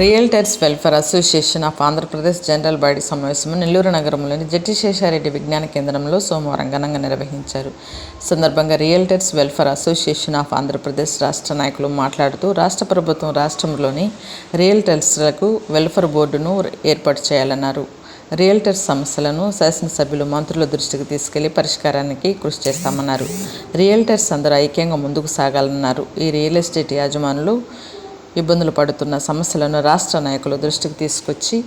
Realtors welfare association of Andhra Pradesh general body సమావేశం నెల్లూరు నగరంలోని జట్టి శేషారెడ్డి విజ్ఞాన కేంద్రంలో సోమవారం ఘనంగా నిర్వహించారు. సందర్భంగా realtors welfare association of Andhra Pradesh రాష్ట్ర నాయకులు మాట్లాడుతూ రాష్ట్ర ప్రభుత్వం రాష్ట్రంలోని రియల్టర్స్లకు వెల్ఫేర్ బోర్డును ఏర్పాటు చేయాలన్నారు. రియల్టర్స్ సమస్యలను శాసనసభ్యులు మంత్రుల దృష్టికి తీసుకెళ్లి పరిష్కారానికి కృషి చేస్తామన్నారు. రియల్టర్స్ అందరూ ఐక్యంగా ముందుకు సాగాలన్నారు. ఈ రియల్ ఎస్టేట్ యాజమానులు ఇబ్బందులు పడుతున్న సమస్యలను రాష్ట్ర నాయకుల దృష్టికి తీసుకొచ్చి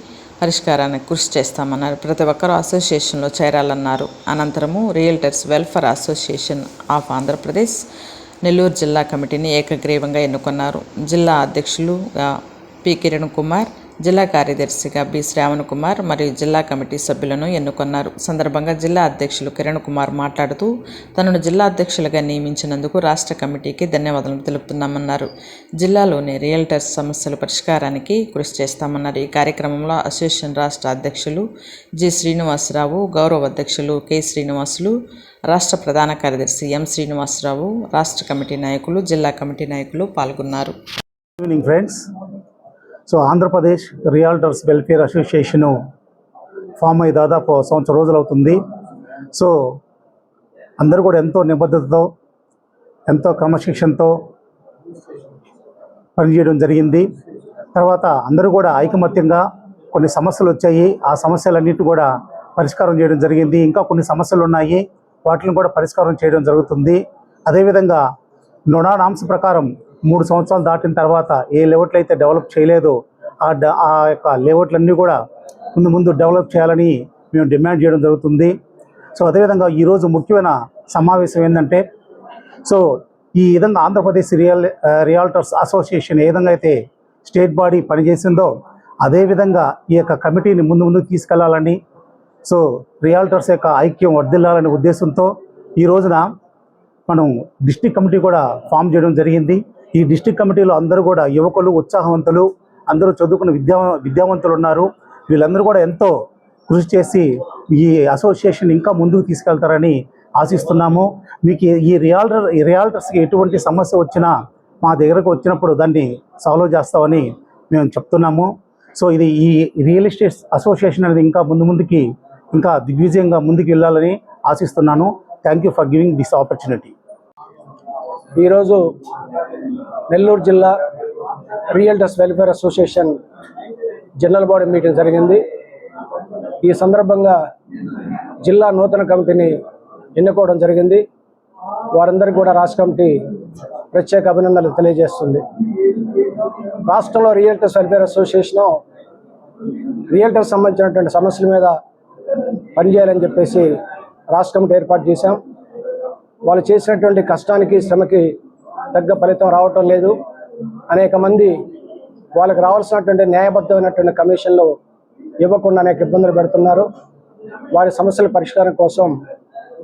పరిష్కారానికి కృషి చేస్తామన్నారు. ప్రతి ఒక్కరూ అసోసియేషన్లో చేరాలన్నారు. అనంతరము realtors welfare association of Andhra Pradesh Nellore జిల్లా కమిటీని ఏకగ్రీవంగా ఎన్నుకున్నారు. జిల్లా అధ్యక్షులుగా పి కిరణ్ కుమార్, జిల్లా కార్యదర్శిగా బి శ్రావణ్ కుమార్ మరియు జిల్లా కమిటీ సభ్యులను ఎన్నుకున్నారు. సందర్భంగా జిల్లా అధ్యక్షులు కిరణ్ కుమార్ మాట్లాడుతూ తనను జిల్లా అధ్యక్షులుగా నియమించినందుకు రాష్ట్ర కమిటీకి ధన్యవాదాలు తెలుపుతున్నామన్నారు. జిల్లాలోని రియల్టర్స్ సమస్యల పరిష్కారానికి కృషి చేస్తామన్నారు. ఈ కార్యక్రమంలో అసోసియేషన్ రాష్ట్ర అధ్యక్షులు జి శ్రీనివాసరావు, గౌరవ అధ్యక్షులు కె శ్రీనివాసులు, రాష్ట్ర ప్రధాన కార్యదర్శి ఎం శ్రీనివాసరావు, రాష్ట్ర కమిటీ నాయకులు, జిల్లా కమిటీ నాయకులు పాల్గొన్నారు. So Andhra Pradesh realtors welfare association form అయ్యి దాదాపు సంవత్సరం రోజులు అవుతుంది. సో అందరూ కూడా ఎంతో నిబద్ధతతో, ఎంతో క్రమశిక్షణతో పనిచేయడం జరిగింది. తర్వాత అందరూ కూడా ఐకమత్యంగా కొన్ని సమస్యలు వచ్చాయి. ఆ సమస్యలన్నిటి కూడా పరిష్కారం చేయడం జరిగింది. ఇంకా కొన్ని సమస్యలు ఉన్నాయి, వాటిని కూడా పరిష్కారం చేయడం జరుగుతుంది. అదేవిధంగా నోడానాంశ ప్రకారం 3 సంవత్సరాలు దాటిన తర్వాత ఏ లేఅవుట్లు అయితే డెవలప్ చేయలేదో ఆ యొక్క లేఅవుట్లన్నీ కూడా ముందు డెవలప్ చేయాలని మేము డిమాండ్ చేయడం జరుగుతుంది. సో అదేవిధంగా ఈరోజు ముఖ్యమైన సమావేశం ఏంటంటే, సో ఈ విధంగా ఆంధ్రప్రదేశ్ రియల్టర్స్ అసోసియేషన్ ఏ విధంగా అయితే స్టేట్ బాడీ పనిచేసిందో అదేవిధంగా ఈ యొక్క కమిటీని ముందుకు తీసుకెళ్లాలని, సో రియల్టర్స్ యొక్క ఐక్యం వర్ధిల్లాలనే ఉద్దేశంతో ఈ రోజున మనం డిస్ట్రిక్ట్ కమిటీ కూడా ఫామ్ చేయడం జరిగింది. ఈ డిస్ట్రిక్ట్ కమిటీలో అందరూ కూడా యువకులు, ఉత్సాహవంతులు, అందరూ చదువుకున్న విద్యావంతులు ఉన్నారు. వీళ్ళందరూ కూడా ఎంతో కృషి చేసి ఈ అసోసియేషన్ ఇంకా ముందుకు తీసుకెళ్తారని ఆశిస్తున్నాము. మీకు ఈ రియల్టర్స్కి ఎటువంటి సమస్య వచ్చినా మా దగ్గరకు వచ్చినప్పుడు దాన్ని సాల్వ్ చేస్తామని మేము చెప్తున్నాము. సో ఇది ఈ రియల్ ఎస్టేట్ అసోసియేషన్ అనేది ఇంకా ముందుకి ఇంకా దిగ్విజయంగా ముందుకు వెళ్ళాలని ఆశిస్తున్నాను. Thank you for giving this opportunity. ఈరోజు నెల్లూరు జిల్లా realtors welfare association general body meeting జరిగింది. ఈ సందర్భంగా జిల్లా నూతన కమిటీని ఎన్నుకోవడం జరిగింది. వారందరికీ కూడా రాష్ట్ర కమిటీ ప్రత్యేక అభినందనలు తెలియజేస్తుంది. రాష్ట్రంలో రియల్టర్స్ వెల్ఫేర్ అసోసియేషను రియల్టర్స్ సంబంధించినటువంటి సమస్యల మీద పనిచేయాలని చెప్పేసి రాష్ట్ర కమిటీ ఏర్పాటు చేశాం. వాళ్ళు చేసినటువంటి కష్టానికి, శ్రమకి తగ్గ ఫలితం రావటం లేదు. అనేక మంది వాళ్ళకి రావాల్సినటువంటి న్యాయబద్ధమైనటువంటి కమిషన్లు ఇవ్వకుండా అనేక ఇబ్బందులు పెడుతున్నారు. వారి సమస్యల పరిష్కారం కోసం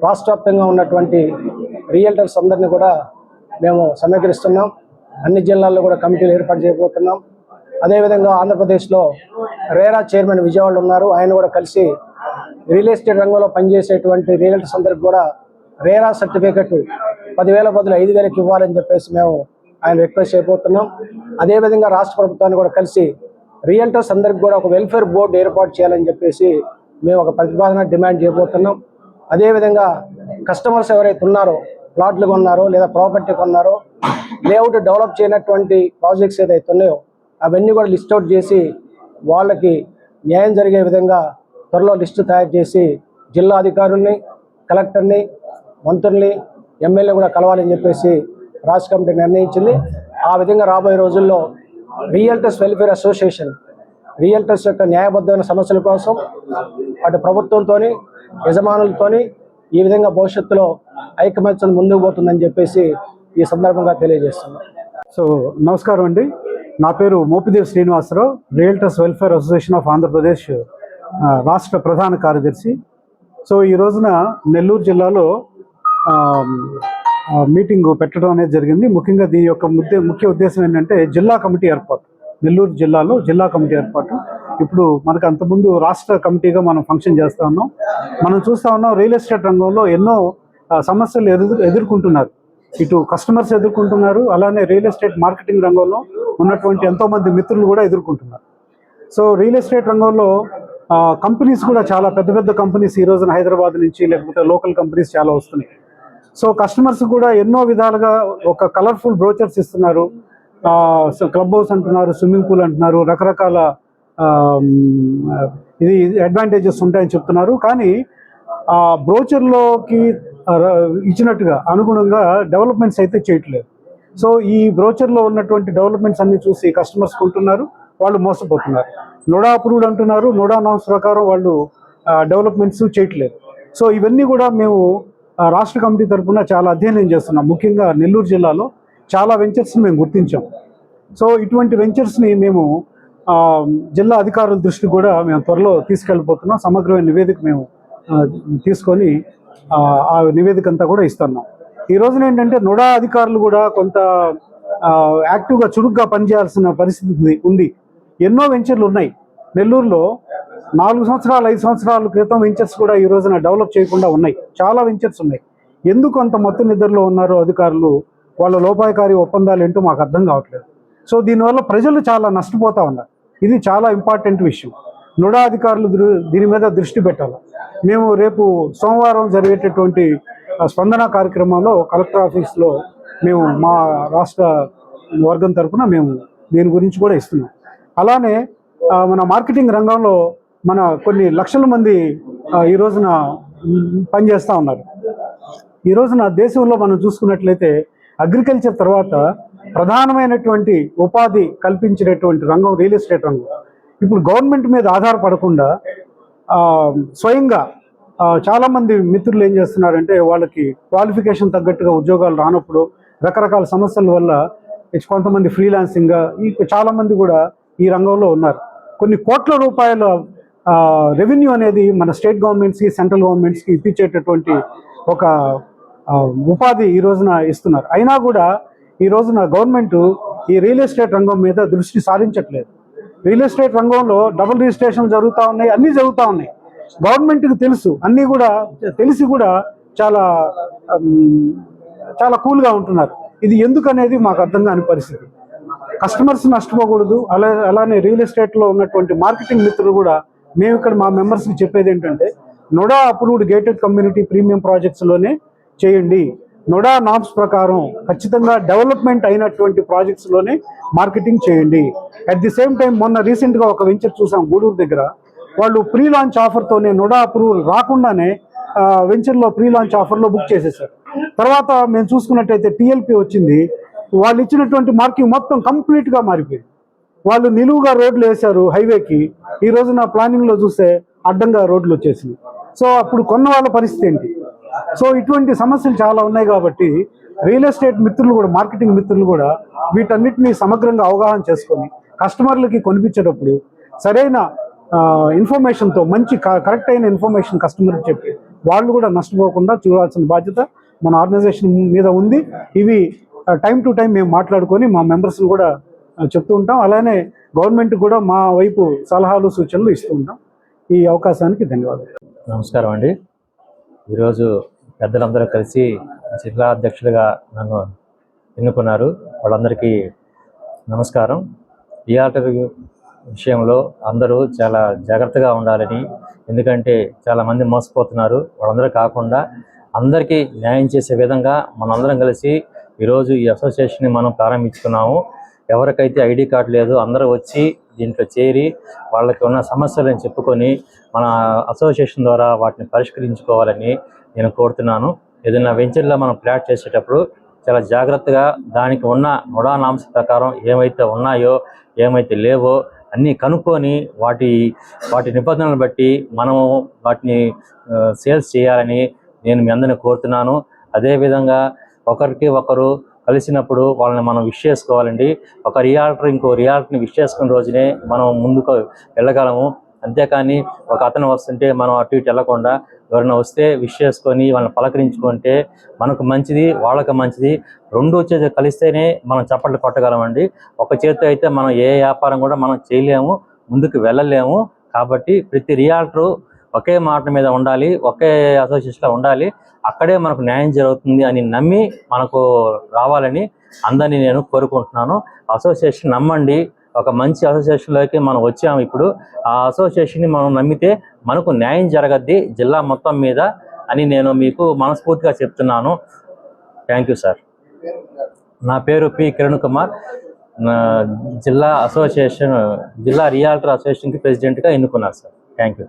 రాష్ట్ర వ్యాప్తంగా ఉన్నటువంటి రియల్టర్స్ అందరినీ కూడా మేము సమీకరిస్తున్నాం. అన్ని జిల్లాల్లో కూడా కమిటీలు ఏర్పాటు చేయబోతున్నాం. అదేవిధంగా ఆంధ్రప్రదేశ్లో రేరా చైర్మన్ విజయవాడలో ఉన్నారు. ఆయన కూడా కలిసి రియల్ ఎస్టేట్ రంగంలో పనిచేసేటువంటి రియల్టర్స్ అందరికి కూడా రేరా సర్టిఫికెట్ 10,000 బదులు 5,000 ఇవ్వాలని చెప్పేసి మేము ఆయన రిక్వెస్ట్ చేయబోతున్నాం. అదేవిధంగా రాష్ట్ర ప్రభుత్వాన్ని కూడా కలిసి రియల్టర్స్ అందరికి కూడా ఒక వెల్ఫేర్ బోర్డు ఏర్పాటు చేయాలని చెప్పేసి మేము ఒక ప్రతిపాదన డిమాండ్ చేయబోతున్నాం. అదేవిధంగా కస్టమర్స్ ఎవరైతే ఉన్నారో, ప్లాట్లు కొన్నారో లేదా ప్రాపర్టీ కొన్నారో, లేఅవుట్ డెవలప్ చేయనటువంటి ప్రాజెక్ట్స్ ఏదైతే ఉన్నాయో అవన్నీ కూడా లిస్ట్ అవుట్ చేసి వాళ్ళకి న్యాయం జరిగే విధంగా త్వరలో లిస్టు తయారు చేసి జిల్లా అధికారుల్ని, కలెక్టర్ని, మంత్రుల్ని, ఎమ్మెల్యే కూడా కలవాలని చెప్పేసి రాష్ట్ర కమిటీ నిర్ణయించింది. ఆ విధంగా రాబోయే రోజుల్లో రియల్టర్స్ వెల్ఫేర్ అసోసియేషన్ రియల్టర్స్ యొక్క న్యాయబద్ధమైన సమస్యల కోసం అటు ప్రభుత్వంతో, యజమానులతో ఈ విధంగా భవిష్యత్తులో ఐకమత్యం ముందుకు పోతుందని చెప్పేసి ఈ సందర్భంగా తెలియజేస్తున్నాం. సో నమస్కారం అండి. నా పేరు Mopidevi Srinivasarao, realtors welfare association of Andhra Pradesh రాష్ట్ర ప్రధాన కార్యదర్శి. సో ఈ రోజున నెల్లూరు జిల్లాలో మీటింగ్ పెట్టడం అనేది జరిగింది. ముఖ్యంగా దీని యొక్క ముఖ్య ఉద్దేశం ఏంటంటే జిల్లా కమిటీ ఏర్పాటు. నెల్లూరు జిల్లాలో జిల్లా కమిటీ ఏర్పాటు. ఇప్పుడు మనకు అంతకుముందు రాష్ట్ర కమిటీగా మనం ఫంక్షన్ చేస్తూ ఉన్నాం. మనం చూస్తూ ఉన్నాం రియల్ ఎస్టేట్ రంగంలో ఎన్నో సమస్యలు ఎదుర్కొంటున్నారు. ఇటు కస్టమర్స్ ఎదుర్కొంటున్నారు, అలానే రియల్ ఎస్టేట్ మార్కెటింగ్ రంగంలో ఉన్నటువంటి ఎంతోమంది మిత్రులు కూడా ఎదుర్కొంటున్నారు. సో రియల్ ఎస్టేట్ రంగంలో కంపెనీస్ కూడా చాలా పెద్ద పెద్ద కంపెనీస్ ఈ రోజున హైదరాబాద్ నుంచి లేకపోతే లోకల్ కంపెనీస్ చాలా వస్తున్నాయి. సో కస్టమర్స్ కూడా ఎన్నో విధాలుగా ఒక కలర్ఫుల్ బ్రోచర్స్ ఇస్తున్నారు. క్లబ్ హౌస్ అంటున్నారు, స్విమ్మింగ్ పూల్ అంటున్నారు, రకరకాల ఇది అడ్వాంటేజెస్ ఉంటాయని చెప్తున్నారు. కానీ ఆ బ్రోచర్లోకి ఇచ్చినట్టుగా అనుగుణంగా డెవలప్మెంట్స్ అయితే చేయట్లేదు. సో ఈ బ్రోచర్లో ఉన్నటువంటి డెవలప్మెంట్స్ అన్ని చూసి కస్టమర్స్ కొంటున్నారు, వాళ్ళు మోసపోతున్నారు. నోడా అప్రూవ్డ్ అంటున్నారు, నోడా నామ్స్ ప్రకారం వాళ్ళు డెవలప్మెంట్స్ చేయట్లేదు. సో ఇవన్నీ కూడా మేము రాష్ట్ర కమిటీ తరఫున చాలా అధ్యయనం చేస్తున్నాం. ముఖ్యంగా నెల్లూరు జిల్లాలో చాలా వెంచర్స్ని మేము గుర్తించాం. సో ఇటువంటి వెంచర్స్ని మేము జిల్లా అధికారుల దృష్టికి కూడా మేము త్వరలో తీసుకెళ్ళిపోతున్నాం. సమగ్రమైన నివేదిక మేము తీసుకొని ఆ నివేదిక అంతా కూడా ఇస్తున్నాం. ఈ రోజున ఏంటంటే నోడా అధికారులు కూడా కొంత యాక్టివ్గా చురుగ్గా పనిచేయాల్సిన పరిస్థితి ఉంది. ఎన్నో వెంచర్లు ఉన్నాయి నెల్లూరులో. 4 సంవత్సరాలు 5 సంవత్సరాల క్రితం వెంచర్స్ కూడా ఈ రోజున డెవలప్ చేయకుండా ఉన్నాయి. చాలా వెంచర్స్ ఉన్నాయి. ఎందుకు అంత మత్తు నిద్రలో ఉన్నారో అధికారులు, వాళ్ళ లోపాయకారి ఒప్పందాలు ఏంటో మాకు అర్థం కావట్లేదు. సో దీనివల్ల ప్రజలు చాలా నష్టపోతూ ఉన్నారు. ఇది చాలా ఇంపార్టెంట్ విషయం. నోడా అధికారులు దీని మీద దృష్టి పెట్టాలి. మేము రేపు సోమవారం జరిగేటటువంటి స్పందన కార్యక్రమంలో కలెక్టర్ ఆఫీస్లో మేము మా రాష్ట్ర వర్గం తరఫున మేము దీని గురించి కూడా ఇస్తున్నాం. అలానే మన మార్కెటింగ్ రంగంలో మన కొన్ని లక్షల మంది ఈ రోజున పనిచేస్తూ ఉన్నారు. ఈ రోజున దేశంలో మనం చూసుకున్నట్లయితే అగ్రికల్చర్ తర్వాత ప్రధానమైనటువంటి ఉపాధి కల్పించేటటువంటి రంగం రియల్ ఎస్టేట్ రంగం. ఇప్పుడు గవర్నమెంట్ మీద ఆధారపడకుండా స్వయంగా చాలామంది మిత్రులు ఏం చేస్తున్నారంటే వాళ్ళకి క్వాలిఫికేషన్ తగ్గట్టుగా ఉద్యోగాలు రానప్పుడు రకరకాల సమస్యల వల్ల కొంతమంది ఫ్రీలాన్సింగ్గా చాలామంది కూడా ఈ రంగంలో ఉన్నారు. కొన్ని కోట్ల రూపాయల రెవెన్యూ అనేది మన స్టేట్ గవర్నమెంట్స్కి, సెంట్రల్ గవర్నమెంట్స్కి ఇప్పించేటటువంటి ఒక ఉపాధి ఈ రోజున ఇస్తున్నారు. అయినా కూడా ఈ రోజున గవర్నమెంట్ ఈ రియల్ ఎస్టేట్ రంగం మీద దృష్టి సారించట్లేదు. రియల్ ఎస్టేట్ రంగంలో డబుల్ రిజిస్ట్రేషన్ జరుగుతూ ఉన్నాయి, అన్నీ జరుగుతూ ఉన్నాయి. గవర్నమెంట్కి తెలుసు, అన్నీ కూడా తెలిసి కూడా చాలా చాలా కూల్గా ఉంటున్నారు. ఇది ఎందుకనేది మాకు అర్థం కాని పరిస్థితి. కస్టమర్స్ నష్టపోకూడదు. అలానే రియల్ ఎస్టేట్లో ఉన్నటువంటి మార్కెటింగ్ మిత్రులు కూడా మేము ఇక్కడ మా మెంబర్స్కి చెప్పేది ఏంటంటే NODA approved gated community premium ప్రాజెక్ట్స్లోనే చేయండి. నోడా నామ్స్ ప్రకారం ఖచ్చితంగా డెవలప్మెంట్ అయినటువంటి ప్రాజెక్ట్స్లోనే మార్కెటింగ్ చేయండి. అట్ ది సేమ్ టైం మొన్న రీసెంట్గా ఒక వెంచర్ చూసాం గూడూరు దగ్గర. వాళ్ళు ప్రీ లాంచ్ ఆఫర్తోనే నోడా అప్రూవల్ రాకుండానే వెంచర్లో ప్రీ లాంచ్ ఆఫర్లో బుక్ చేసేసారు. తర్వాత మేము చూసుకున్నట్టయితే టీఎల్పీ వచ్చింది. వాళ్ళు ఇచ్చినటువంటి మార్కింగ్ మొత్తం కంప్లీట్గా మారిపోయింది. వాళ్ళు నిలువుగా రోడ్లు వేశారు హైవేకి. ఈ రోజున ప్లానింగ్లో చూస్తే అడ్డంగా రోడ్లు వచ్చేసింది. సో అప్పుడు కొన్న వాళ్ళ పరిస్థితి ఏంటి? సో ఇటువంటి సమస్యలు చాలా ఉన్నాయి. కాబట్టి రియల్ ఎస్టేట్ మిత్రులు కూడా, మార్కెటింగ్ మిత్రులు కూడా వీటన్నిటిని సమగ్రంగా అవగాహన చేసుకొని కస్టమర్లకి కొనిపించేటప్పుడు సరైన ఇన్ఫర్మేషన్తో, మంచి కరెక్ట్ అయిన ఇన్ఫర్మేషన్ కస్టమర్కి చెప్పి వాళ్ళు కూడా నష్టపోకుండా చూడాల్సిన బాధ్యత మన ఆర్గనైజేషన్ మీద ఉంది. ఇవి టైం టు టైం మేము మాట్లాడుకొని మా మెంబర్స్ని కూడా చెప్తూ ఉంటాం. అలానే గవర్నమెంట్ కూడా మా వైపు సలహాలు సూచనలు ఇస్తూ ఉంటాం. ఈ అవకాశానికి ధన్యవాదాలు. నమస్కారం అండి. ఈరోజు పెద్దలందరూ కలిసి జిల్లా అధ్యక్షుడిగా నన్ను ఎన్నుకున్నారు. వాళ్ళందరికీ నమస్కారం. రియాల్టర్ విషయంలో అందరూ చాలా జాగ్రత్తగా ఉండాలని, ఎందుకంటే చాలామంది మోసపోతున్నారు. వాళ్ళందరూ కాకుండా అందరికీ న్యాయం చేసే విధంగా మనందరం కలిసి ఈరోజు ఈ అసోసియేషన్ని మనం ప్రారంభించుకున్నాము. ఎవరికైతే ఐడి కార్డు లేదో అందరూ వచ్చి దీంట్లో చేరి వాళ్ళకి ఉన్న సమస్యలను చెప్పుకొని మన అసోసియేషన్ ద్వారా వాటిని పరిష్కరించుకోవాలని నేను కోరుతున్నాను. ఏదైనా వెంచర్లో మనం ప్లాట్ చేసేటప్పుడు చాలా జాగ్రత్తగా దానికి ఉన్న నోడా నామ్స్ ప్రకారం ఏమైతే ఉన్నాయో ఏమైతే లేవో అన్నీ కనుక్కొని వాటి నిబంధనలను బట్టి మనము వాటిని సేల్స్ చేయాలని నేను మీ అందరినీ కోరుతున్నాను. అదేవిధంగా ఒకరికి ఒకరు కలిసినప్పుడు వాళ్ళని మనం విష్ చేసుకోవాలండి. ఒక రియాల్టర్ ఇంకో రియాల్టర్ని విష్ చేసుకున్న రోజునే మనం ముందుకు వెళ్ళగలము. అంతేకాని ఒక అతను వస్తుంటే మనం అటు ఇటు వెళ్ళకుండా ఎవరైనా వస్తే విష్ చేసుకొని వాళ్ళని పలకరించుకుంటే మనకు మంచిది, వాళ్ళకి మంచిది. రెండు చేతులు కలిస్తేనే మనం చప్పట్లు కొట్టగలమండి. ఒక చేతితో అయితే మనం ఏ వ్యాపారం కూడా మనం చేయలేము, ముందుకు వెళ్ళలేము. కాబట్టి ప్రతి రియాల్టరు ఒకే మాట మీద ఉండాలి, ఒకే అసోసియేషన్లో ఉండాలి, అక్కడే మనకు న్యాయం జరుగుతుంది అని నమ్మి మనకు రావాలని అందరినీ నేను కోరుకుంటున్నాను. అసోసియేషన్ నమ్మండి, ఒక మంచి అసోసియేషన్లోకి మనం వచ్చాము. ఇప్పుడు ఆ అసోసియేషన్ని మనం నమ్మితే మనకు న్యాయం జరగద్ది జిల్లా మొత్తం మీద అని నేను మీకు మనస్ఫూర్తిగా చెప్తున్నాను. Thank you sir. నా పేరు పి కిరణ్ కుమార్. జిల్లా రియాల్టర్ అసోసియేషన్కి ప్రెసిడెంట్గా ఎన్నుకున్నారు సార్. Thank you.